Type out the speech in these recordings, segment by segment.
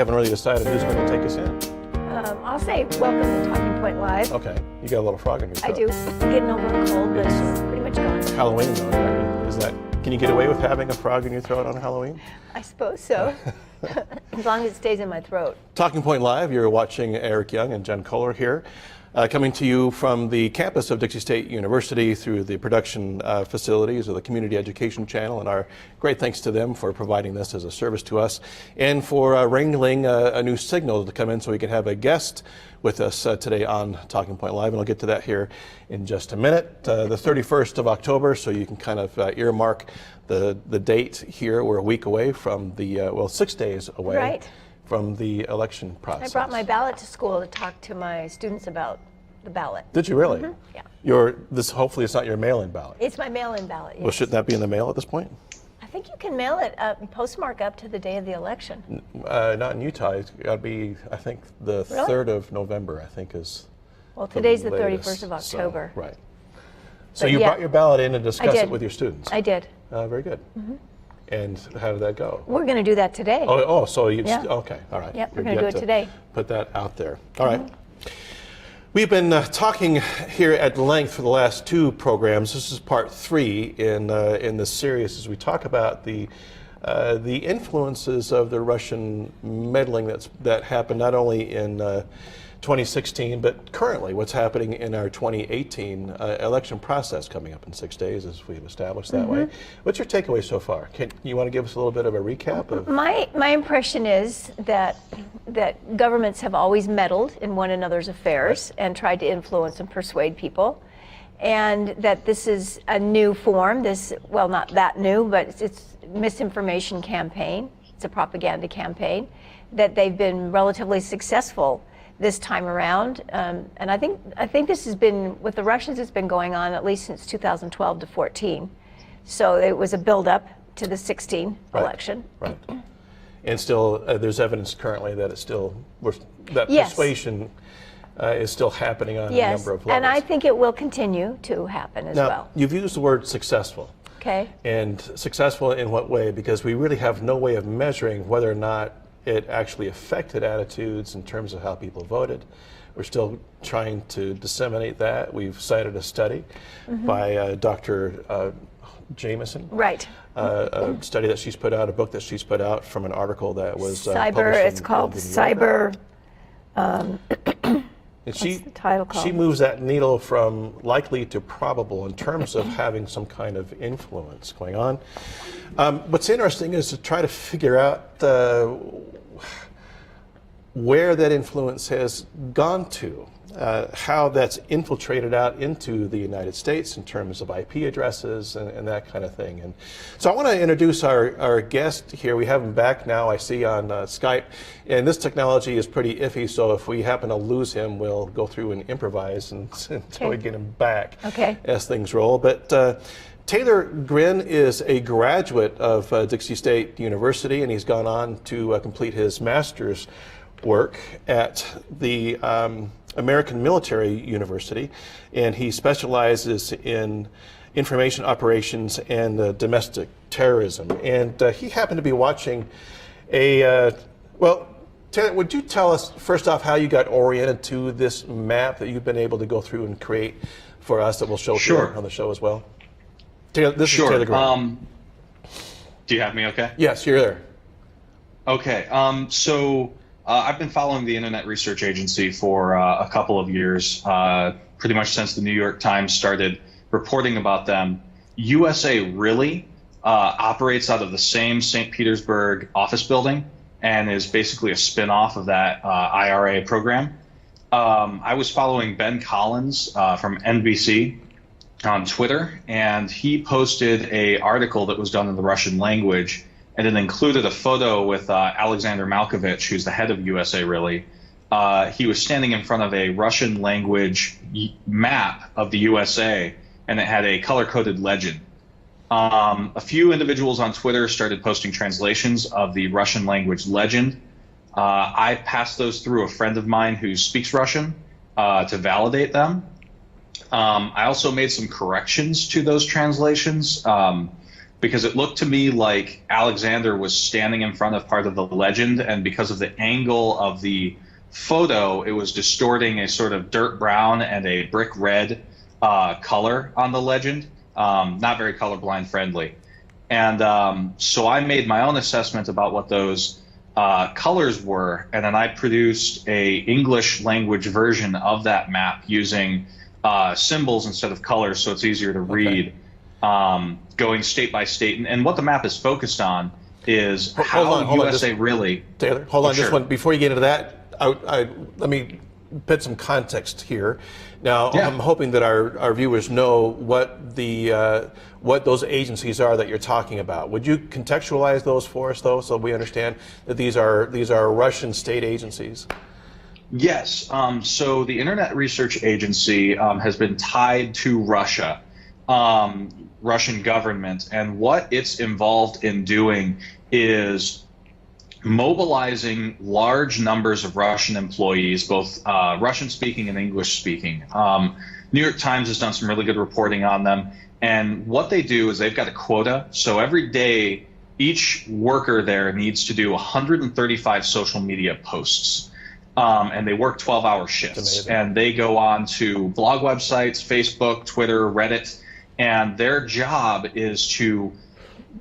haven't really decided who's going to take us in. I'll say welcome to Talking Point Live. Okay, you got a little frog in your throat. I do. Getting over a cold, but it's pretty much gone. Halloween though, right? Is that? Can you get away with having a frog in your throat on Halloween? I suppose so. As long as it stays in my throat. Talking Point Live, you're watching Eric Young and Jen Kohler here, coming to you from the campus of Dixie State University through the production facilities of the Community Education Channel, and our great thanks to them for providing this as a service to us, and for wrangling a new signal to come in so we can have a guest with us today on Talking Point Live, and I'll get to that here in just a minute. The 31st of October, so you can kind of earmark the date here. We're a week away from the, well, 6 days away. Right. From the election process. I brought my ballot to school to talk to my students about the ballot. Did you really? Yeah. Hopefully it's not your mail-in ballot. It's my mail-in ballot, yes. Well, shouldn't that be in the mail at this point? I think you can mail it, postmark up to the day of the election. Not in Utah. It's got to be, I think, the 3rd of November, I think is. Well, today's the latest. 31st of October. So, right. So But you yeah. brought your ballot in to discuss did. it with your students? I did. Very good. And how did that go? We're going to do that today. So you, Yeah. okay, all right. Yep, we're You're gonna do yet it today. Put that out there. All right. We've been talking here at length for the last 2 programs. This is part 3 in this series as we talk about the influences of the Russian meddling that happened not only in 2016, but currently what's happening in our 2018 election process coming up in 6 days, as we've established that way. What's your takeaway so far? You want to give us a little bit of a recap of? My impression is that governments have always meddled in one another's affairs and tried to influence and persuade people, and that this is a new form. Well, not that new, but it's misinformation campaign. It's a propaganda campaign that they've been relatively successful this time around, and I think this has been, with the Russians, it's been going on at least since 2012 to 14. So it was a build-up to the 16 election. Right. And still, there's evidence currently that Yes. persuasion is still happening on a number of levels. And I think it will continue to happen as now, well. you've used the word successful. Okay. And successful in what way? Because we really have no way of measuring whether or not it actually affected attitudes in terms of how people voted. We're still trying to disseminate that. We've cited a study by Dr. Jameson. Right. A study that she's put out, a book that she's put out from an article that was It's called Cyber. And What's the title called? She moves that needle from likely to probable in terms of having some kind of influence going on. What's interesting is to try to figure out where that influence has gone to, how that's infiltrated out into the United States in terms of IP addresses and that kind of thing. And so I want to introduce our guest here. We have him back now, I see, on Skype. And this technology is pretty iffy, so if we happen to lose him, we'll go through and improvise until we get him back as things roll. But Taylor Grin is a graduate of Dixie State University, and he's gone on to complete his master's work at the American Military University, and he specializes in information operations and domestic terrorism. And he happened to be watching well, Taylor, would you tell us first off how you got oriented to this map that you've been able to go through and create for us that we'll show here on the show as well? Taylor, this is Taylor Grin. Do you have me okay? Yes, you're there. Okay, so I've been following the Internet Research Agency for a couple of years, pretty much since the New York Times started reporting about them. USA really operates out of the same St. Petersburg office building and is basically a spin-off of that IRA program. I was following Ben Collins from NBC on Twitter, and he posted an article that was done in the Russian language, and it included a photo with Alexander Malkovich, who's the head of USA Really. He was standing in front of a Russian language map of the USA, and it had a color-coded legend. A few individuals on Twitter started posting translations of the Russian language legend. I passed those through a friend of mine who speaks Russian to validate them. I also made some corrections to those translations. because it looked to me like Alexander was standing in front of part of the legend, and because of the angle of the photo, it was distorting a sort of dirt brown and a brick red color on the legend. Not very colorblind friendly. And so I made my own assessment about what those colors were, and then I produced a English language version of that map using symbols instead of colors, so it's easier to read, going state by state. And what the map is focused on is how USA really... Taylor, hold on sure. just one. Before you get into that, let me put some context here. Now, I'm hoping that our viewers know what those agencies are that you're talking about. Would you contextualize those for us, though, so we understand that these are Russian state agencies? Yes. So the Internet Research Agency has been tied to Russia, Russian government, and what it's involved in doing is mobilizing large numbers of Russian employees, both Russian-speaking and English-speaking. New York Times has done some really good reporting on them. And what they do is they've got a quota. So every day, each worker there needs to do 135 social media posts. And they work 12-hour shifts. And they go on to blog websites, Facebook, Twitter, Reddit. And their job is to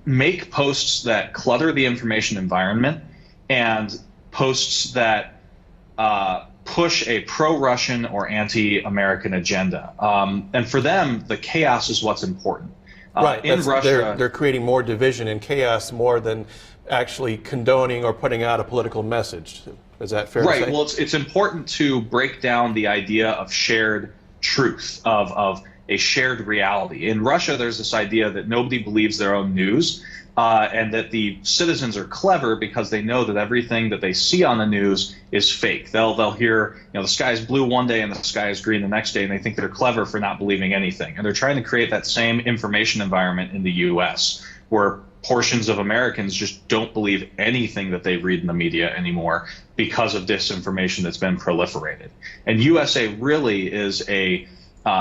make posts that clutter the information environment and posts that push a pro-Russian or anti-American agenda. And for them, the chaos is what's important. Right. In Russia, they're creating more division and chaos more than actually condoning or putting out a political message. Is that fair to say? Right. Well, it's important to break down the idea of shared truth, of a shared reality. In Russia, there's this idea that nobody believes their own news. And that the citizens are clever because they know that everything that they see on the news is fake. They'll hear, the sky is blue one day and the sky is green the next day, and they think they're clever for not believing anything. And they're trying to create that same information environment in the U.S., where portions of Americans just don't believe anything that they read in the media anymore because of disinformation that's been proliferated. And USA really is a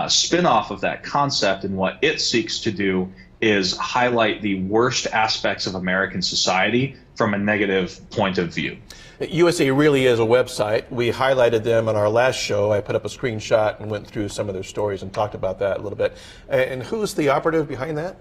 spin-off of that concept, and what it seeks to do is highlight the worst aspects of American society from a negative point of view. USA really is a website. We highlighted them on our last show. I put up a screenshot and went through some of their stories and talked about that a little bit. And who's the operative behind that?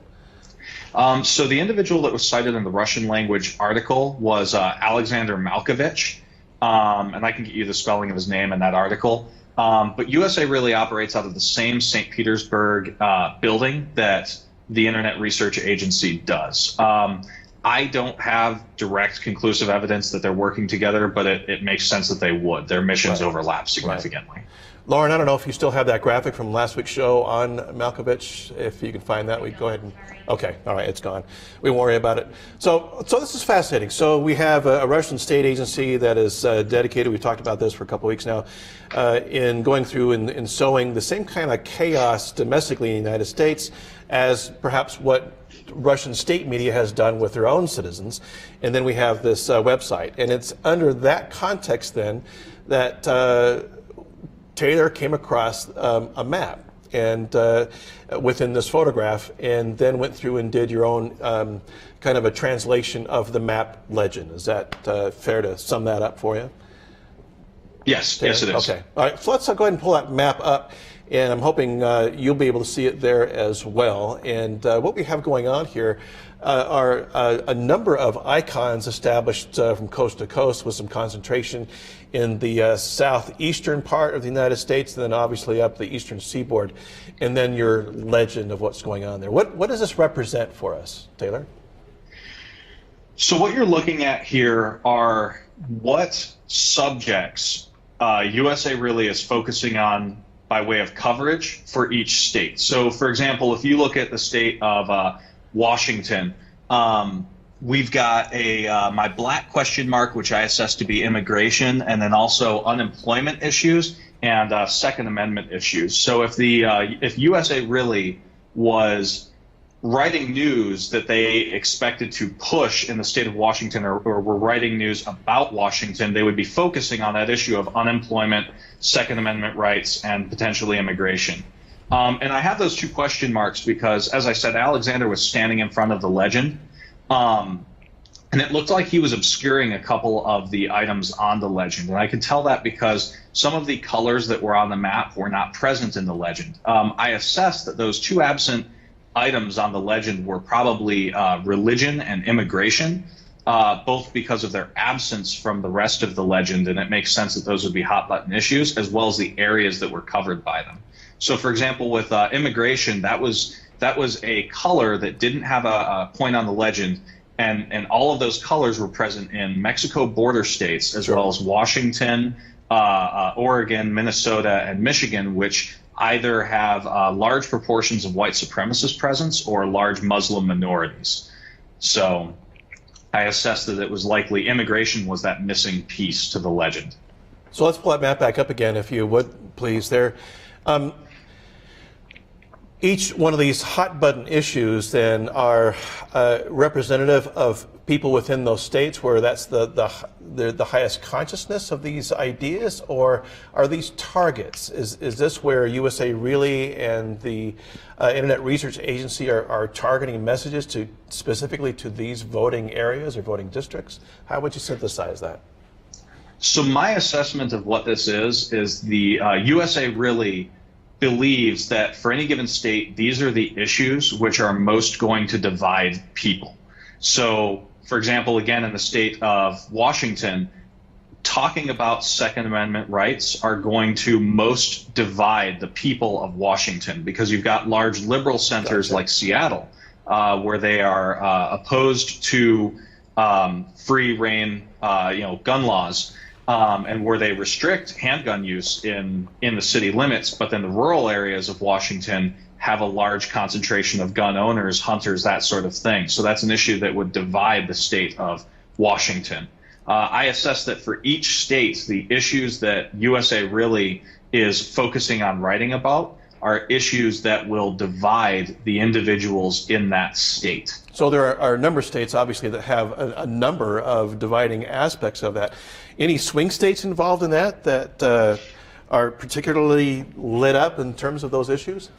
So the individual that was cited in the Russian language article was Alexander Malkovich, and I can get you the spelling of his name in that article. But USA really operates out of the same St. Petersburg building that the Internet Research Agency does. I don't have direct conclusive evidence that they're working together, but it makes sense that they would. Their missions overlap significantly. Right. Lauren, I don't know if you still have that graphic from last week's show on Malkovich. If you can find that, we go ahead and... Okay, all right, it's gone. We won't worry about it. So this is fascinating. So we have a Russian state agency that is dedicated, we've talked about this for a couple weeks now, in going through and sowing the same kind of chaos domestically in the United States as perhaps what Russian state media has done with their own citizens. And then we have this website. And it's under that context then that Taylor came across a map and within this photograph, and then went through and did your own kind of a translation of the map legend. Is that fair to sum that up for you? Yes, Taylor? Yes it is. Okay, all right, so let's go ahead and pull that map up, and I'm hoping you'll be able to see it there as well. And what we have going on here are a number of icons established from coast to coast, with some concentration in the southeastern part of the United States, and then obviously up the eastern seaboard, and then your legend of what's going on there. What does this represent for us, Taylor? So what you're looking at here are what subjects USA really is focusing on by way of coverage for each state. So for example, if you look at the state of Washington, we've got my black question mark, which I assess to be immigration, and then also unemployment issues and Second Amendment issues. So if USA really was writing news that they expected to push in the state of Washington, or were writing news about Washington, they would be focusing on that issue of unemployment, Second Amendment rights, and potentially immigration. And I have those two question marks because, as I said, Alexander was standing in front of the legend. And it looked like he was obscuring a couple of the items on the legend. And I could tell that because some of the colors that were on the map were not present in the legend. I assessed that those two absent items on the legend were probably religion and immigration, both because of their absence from the rest of the legend. And it makes sense that those would be hot button issues, as well as the areas that were covered by them. So, for example, with immigration, that was a color that didn't have a point on the legend. And all of those colors were present in Mexico border states, as well as Washington, Oregon, Minnesota, and Michigan, which either have large proportions of white supremacist presence or large Muslim minorities. So I assessed that it was likely immigration was that missing piece to the legend. So let's pull that map back up again, if you would, please, there. Each one of these hot button issues then are representative of people within those states where that's the highest consciousness of these ideas, or are these targets? Is this where USA Really and the Internet Research Agency are targeting messages specifically to these voting areas or voting districts? How would you synthesize that? So my assessment of what this is the USA Really believes that for any given state, these are the issues which are most going to divide people. So, for example, again, in the state of Washington, talking about Second Amendment rights are going to most divide the people of Washington, because you've got large liberal centers like Seattle, where they are opposed to free reign, gun laws. And where they restrict handgun use in the city limits, but then the rural areas of Washington have a large concentration of gun owners, hunters, that sort of thing. So that's an issue that would divide the state of Washington. I assess that for each state, the issues that USA Really is focusing on writing about are issues that will divide the individuals in that state. So there are a number of states, obviously, that have a number of dividing aspects of that. Any swing states involved in that are particularly lit up in terms of those issues?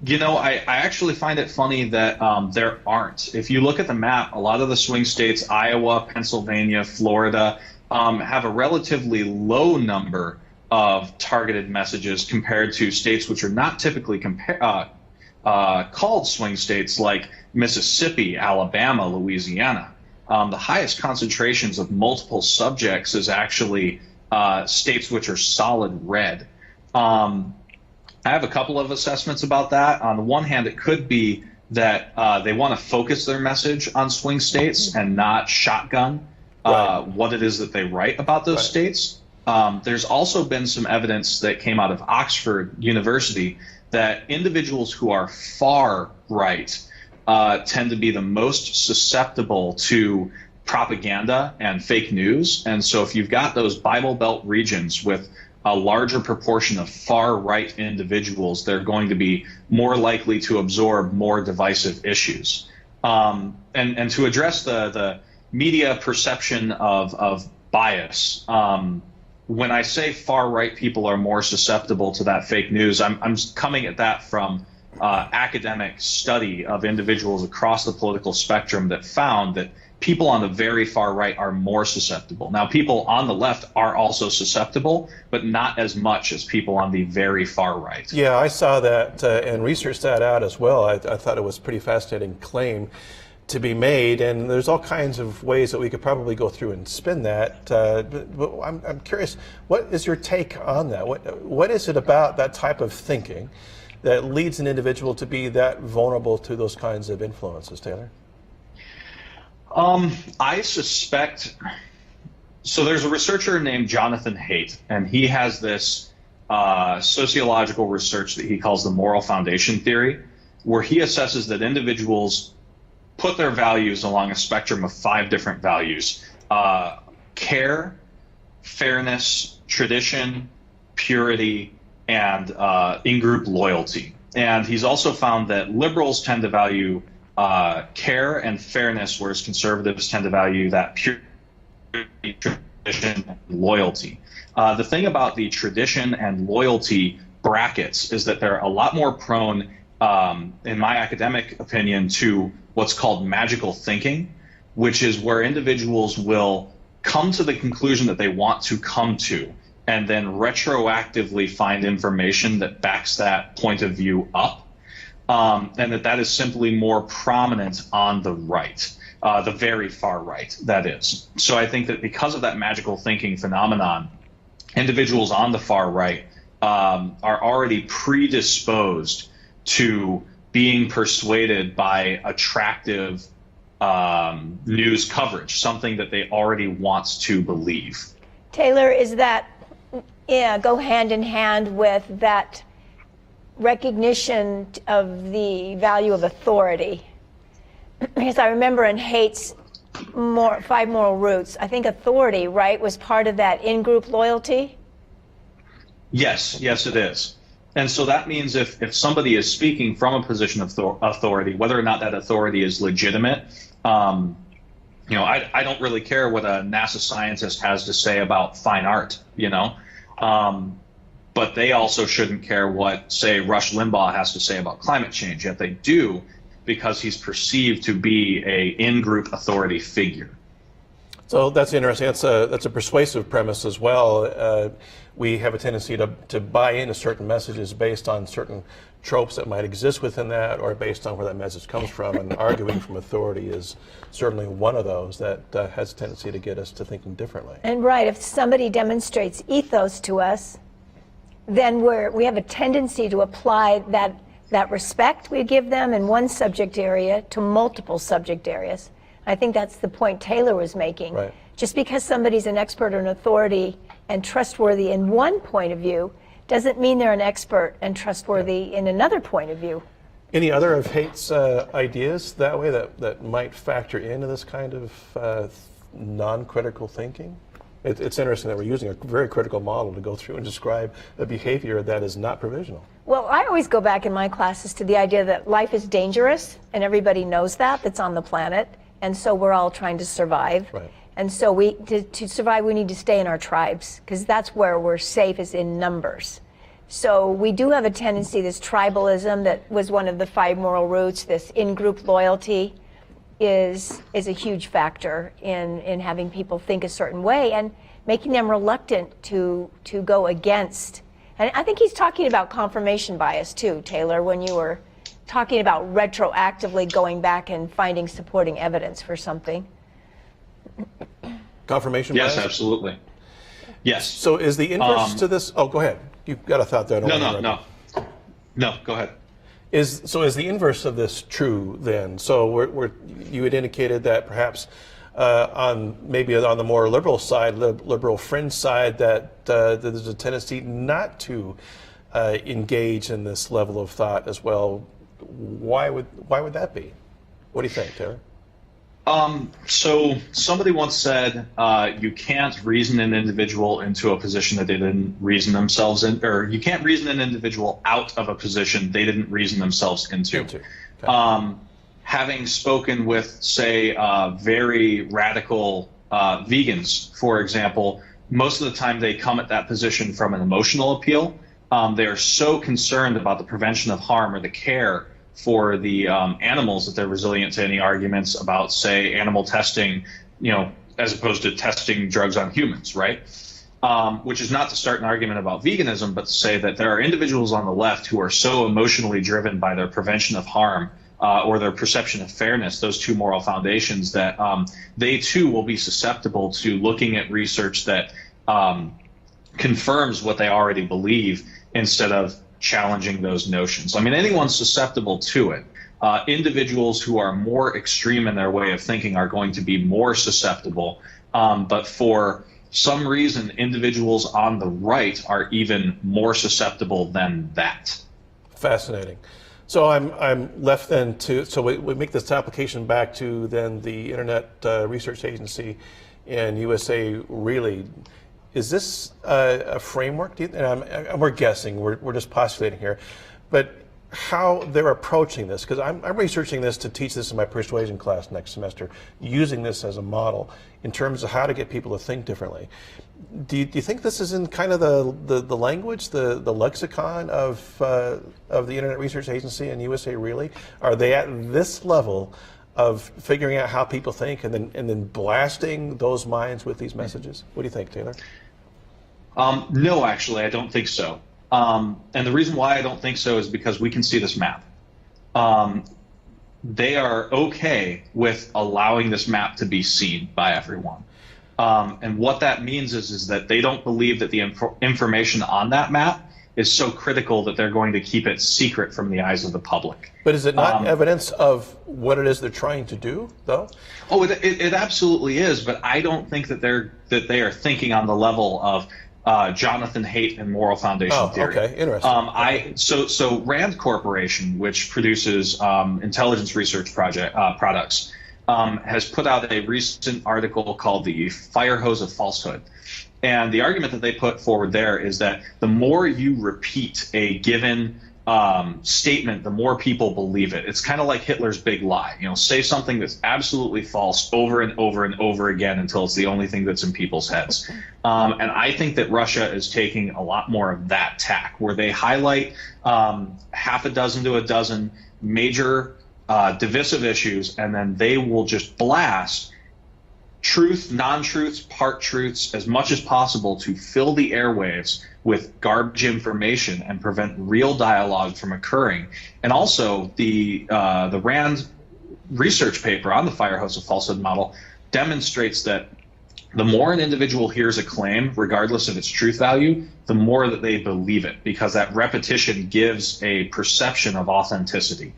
You know, I actually find it funny that there aren't. If you look at the map, a lot of the swing states, Iowa, Pennsylvania, Florida, have a relatively low number of targeted messages compared to states which are not typically called swing states, like Mississippi, Alabama, Louisiana. The highest concentrations of multiple subjects is actually states which are solid red. I have a couple of assessments about that. On the one hand, it could be that they want to focus their message on swing states and not shotgun what it is that they write about those states. There's also been some evidence that came out of Oxford University that individuals who are far right tend to be the most susceptible to propaganda and fake news. And so if you've got those Bible Belt regions with a larger proportion of far right individuals, they're going to be more likely to absorb more divisive issues. And to address the media perception of bias, when I say far right people are more susceptible to that fake news, I'm coming at that from academic study of individuals across the political spectrum that found that people on the very far right are more susceptible. Now, people on the left are also susceptible, but not as much as people on the very far right. Yeah, I saw that and researched that out as well. I thought it was a pretty fascinating claim to be made, and there's all kinds of ways that we could probably go through and spin that. But I'm curious, what is your take on that? What is it about that type of thinking that leads an individual to be that vulnerable to those kinds of influences, Taylor? I suspect, so there's a researcher named Jonathan Haidt, and he has this sociological research that he calls the moral foundation theory, where he assesses that individuals put their values along a spectrum of 5 different values: care, fairness, tradition, purity, and in-group loyalty. And he's also found that liberals tend to value care and fairness, whereas conservatives tend to value that purity, tradition, and loyalty. The thing about the tradition and loyalty brackets is that they're a lot more prone, in my academic opinion, to what's called magical thinking, which is where individuals will come to the conclusion that they want to come to and then retroactively find information that backs that point of view up, and that is simply more prominent on the right, the very far right, that is. So I think that because of that magical thinking phenomenon, individuals on the far right are already predisposed to being persuaded by attractive news coverage, something that they already want to believe. Taylor, is that go hand in hand with that recognition of the value of authority? Because I remember in Haidt's Five Moral Roots, I think authority, right, was part of that in-group loyalty? Yes, it is. And so that means if somebody is speaking from a position of authority, whether or not that authority is legitimate, I don't really care what a NASA scientist has to say about fine art, but they also shouldn't care what, say, Rush Limbaugh has to say about climate change, yet they do, because he's perceived to be a in-group authority figure. So that's interesting. That's a persuasive premise as well. We have a tendency to buy into certain messages based on certain tropes that might exist within that, or based on where that message comes from. And arguing from authority is certainly one of those that has a tendency to get us to thinking differently. And right, if somebody demonstrates ethos to us, then we have a tendency to apply that respect we give them in one subject area to multiple subject areas. I think that's the point Taylor was making. Right. Just because somebody's an expert or an authority and trustworthy in one point of view doesn't mean they're an expert and trustworthy in another point of view. Any other of Haidt's ideas that way that might factor into this kind of non-critical thinking? It's interesting that we're using a very critical model to go through and describe a behavior that is not provisional. Well, I always go back in my classes to the idea that life is dangerous, and everybody knows that's on the planet, and so we're all trying to survive. Right. And so to survive, we need to stay in our tribes, because that's where we're safe, is in numbers. So we do have a tendency, this tribalism that was one of the Five Moral Roots, this in-group loyalty is a huge factor in having people think a certain way and making them reluctant to go against. And I think he's talking about confirmation bias too, Taylor, when you were talking about retroactively going back and finding supporting evidence for something. Confirmation bias? bias? Yes, absolutely. Yes. So is the inverse to this? Oh, go ahead. You've got a thought there. No, go ahead. Is the inverse of this true then? So you had indicated that perhaps on the more liberal side, liberal fringe side, that there's a tendency not to engage in this level of thought as well. Why would that be? What do you think, Taylor? So somebody once said, you can't reason an individual into a position that they didn't reason themselves in, or you can't reason an individual out of a position they didn't reason themselves into. Okay. Having spoken with, say, very radical vegans, for example, most of the time they come at that position from an emotional appeal. They are so concerned about the prevention of harm or the care for the animals that they're resilient to any arguments about, say, animal testing, as opposed to testing drugs on humans, right? Which is not to start an argument about veganism, but to say that there are individuals on the left who are so emotionally driven by their prevention of harm or their perception of fairness, those two moral foundations, that they too will be susceptible to looking at research that confirms what they already believe instead of challenging those notions. I mean, anyone's susceptible to it. Individuals who are more extreme in their way of thinking are going to be more susceptible, but for some reason, individuals on the right are even more susceptible than that. Fascinating. So I'm left then so we make this application back to then the Internet Research Agency in USA. Really, is this a framework? And we're guessing, we're just postulating here, but how they're approaching this, because I'm researching this to teach this in my persuasion class next semester, using this as a model in terms of how to get people to think differently. Do you think this is in kind of the language, the lexicon of the Internet Research Agency and USA Really? Are they at this level of figuring out how people think and then blasting those minds with these messages? What do you think, Taylor? No, actually, I don't think so. And the reason why I don't think so is because we can see this map. They are okay with allowing this map to be seen by everyone. And what that means is that they don't believe that the information on that map is so critical that they're going to keep it secret from the eyes of the public. But is it not evidence of what it is they're trying to do, though? Oh, it absolutely is. But I don't think that they are thinking on the level of Jonathan Haidt and moral foundation theory. Okay, interesting. So Rand Corporation, which produces intelligence research products, has put out a recent article called "The Fire Hose of Falsehood," and the argument that they put forward there is that the more you repeat a given statement, the more people believe it. It's kind of like Hitler's big lie. Say something that's absolutely false over and over and over again until it's the only thing that's in people's heads. And I think that Russia is taking a lot more of that tack, where they highlight half a dozen to a dozen major divisive issues, and then they will just blast truth, non-truths, part truths as much as possible to fill the airwaves with garbage information and prevent real dialogue from occurring. And also the Rand research paper on the Fire Hose of Falsehood model demonstrates that the more an individual hears a claim, regardless of its truth value, the more that they believe it, because that repetition gives a perception of authenticity.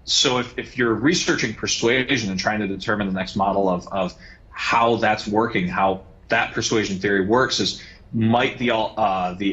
So if you're researching persuasion and trying to determine the next model of how that's working, how that persuasion theory works, might the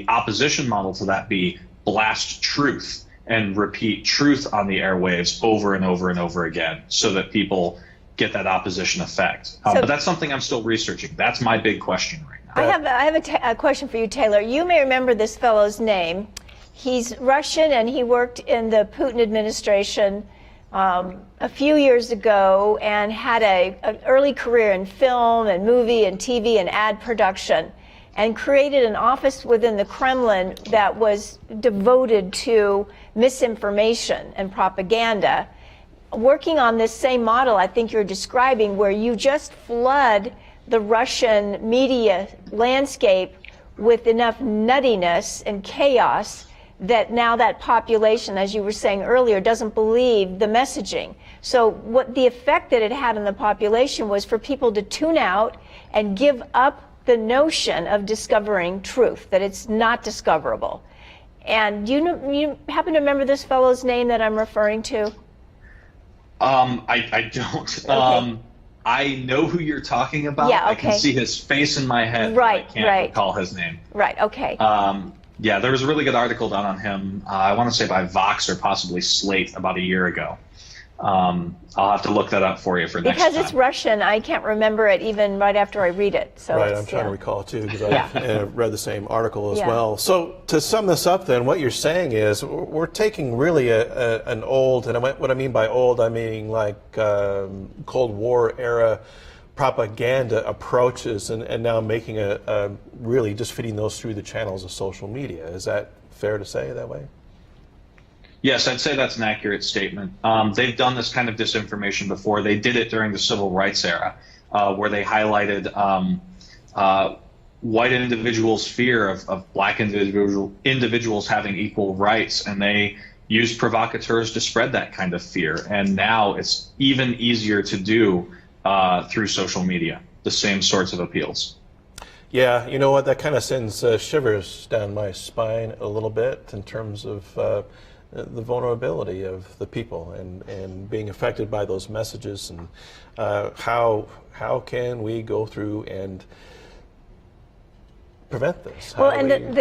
opposition model to that be blast truth and repeat truth on the airwaves over and over and over again so that people get that opposition effect. But that's something I'm still researching. That's my big question right now. I have a question for you, Taylor. You may remember this fellow's name. He's Russian, and he worked in the Putin administration a few years ago and had an early career in film and movie and TV and ad production, and created an office within the Kremlin that was devoted to misinformation and propaganda, working on this same model I think you're describing, where you just flood the Russian media landscape with enough nuttiness and chaos that now that population, as you were saying earlier, doesn't believe the messaging. So what the effect that it had on the population was for people to tune out and give up the notion of discovering truth, that it's not discoverable. And you happen to remember this fellow's name that I'm referring to? I don't. Okay. I know who you're talking about. Yeah, okay. I can see his face in my head. Right, but I can't recall his name. Right, okay. Yeah, there was a really good article done on him, I want to say by Vox or possibly Slate about a year ago. I'll have to look that up for you for next time. Because it's Russian, I can't remember it even right after I read it. So right, I'm trying to recall too, because I've read the same article as well. So to sum this up then, what you're saying is we're taking really an old, and what I mean by old, I mean like Cold War era propaganda approaches and now making a really just fitting those through the channels of social media. Is that fair to say that way? Yes, I'd say that's an accurate statement. They've done this kind of disinformation before. They did it during the civil rights era, where they highlighted white individuals' fear of black individuals having equal rights, and they used provocateurs to spread that kind of fear. And now it's even easier to do through social media, the same sorts of appeals. Yeah, you know what, that kind of sends shivers down my spine a little bit in terms of the vulnerability of the people and being affected by those messages, and how can we go through and prevent this? Well, and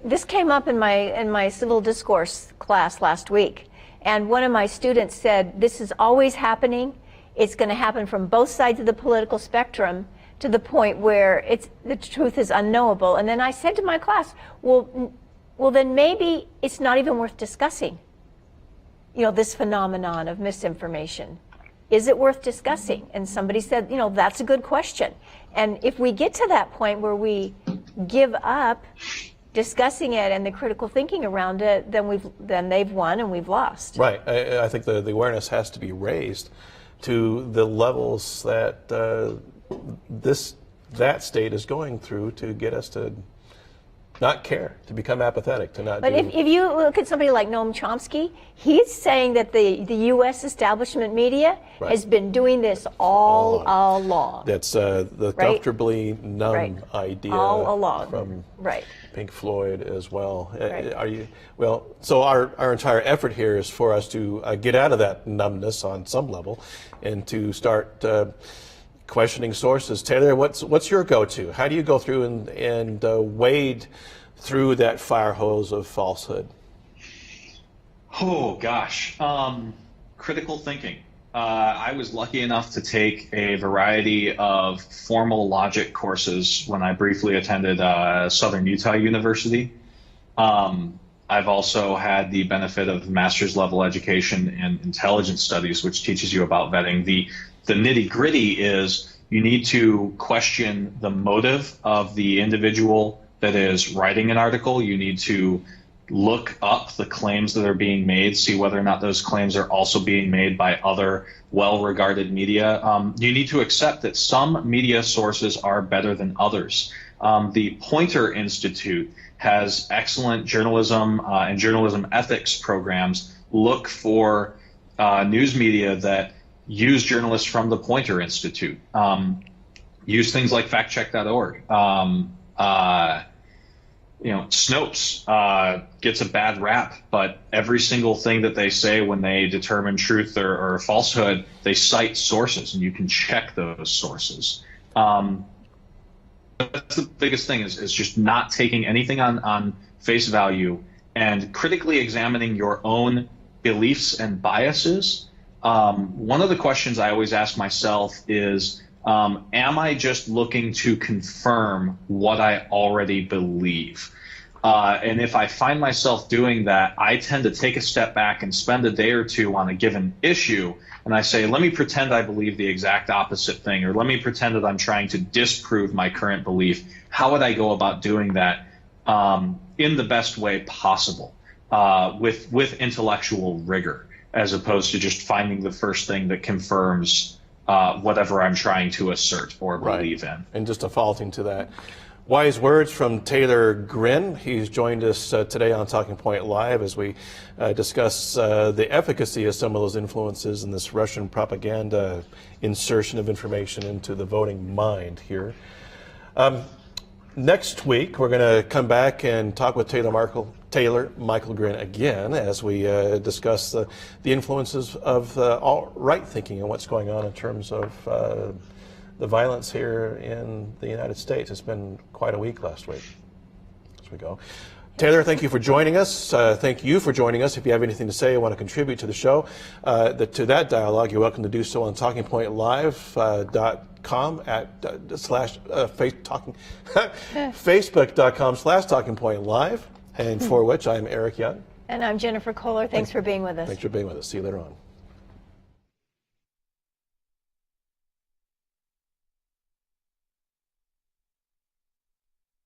this came up in my civil discourse class last week, and one of my students said, this is always happening. It's going to happen from both sides of the political spectrum to the point where the truth is unknowable. And then I said to my class, well, well, then maybe it's not even worth discussing. This phenomenon of misinformation. Is it worth discussing? And somebody said, that's a good question. And if we get to that point where we give up discussing it and the critical thinking around it, then they've won and we've lost. Right. I think the awareness has to be raised to the levels that that state is going through to get us to not care, to become apathetic, to not. But if you look at somebody like Noam Chomsky, he's saying that the U.S. establishment media has been doing this all along. That's the comfortably numb idea all along. From right. Pink Floyd as well. Right. So our entire effort here is for us to get out of that numbness on some level and to start questioning sources. Taylor, what's your go-to? How do you go through and wade through that fire hose of falsehood? Oh gosh, critical thinking. I was lucky enough to take a variety of formal logic courses when I briefly attended Southern Utah University. I've also had the benefit of master's level education in intelligence studies, which teaches you about vetting. The nitty gritty is you need to question the motive of the individual that is writing an article. You need to look up the claims that are being made, see whether or not those claims are also being made by other well-regarded media. You need to accept that some media sources are better than others. The Poynter Institute has excellent journalism and journalism ethics programs. Look for news media that use journalists from the Poynter Institute. Use things like factcheck.org. Snopes gets a bad rap, but every single thing that they say when they determine truth or falsehood, they cite sources, and you can check those sources. That's the biggest thing is just not taking anything on face value and critically examining your own beliefs and biases. One of the questions I always ask myself is, am I just looking to confirm what I already believe? And if I find myself doing that, I tend to take a step back and spend a day or two on a given issue. And I say, let me pretend I believe the exact opposite thing, or let me pretend that I'm trying to disprove my current belief. How would I go about doing that in the best way possible, with intellectual rigor, as opposed to just finding the first thing that confirms whatever I'm trying to assert or believe in. And just defaulting to that. Wise words from Taylor Grin. He's joined us today on Talking Point Live as we discuss the efficacy of some of those influences in this Russian propaganda insertion of information into the voting mind here. Next week, we're going to come back and talk with Taylor Michael Grin again as we discuss the influences of alt-right thinking and what's going on in terms of the violence here in the United States. It's been quite a week last week as we go. Taylor, thank you for joining us. Thank you for joining us. If you have anything to say or want to contribute to the show, to that dialogue, you're welcome to do so on TalkingPointLive.com Facebook.com/TalkingPointLive, and for which I'm Eric Young. And I'm Jennifer Kohler. Thanks for being with us. Thanks for being with us. See you later on.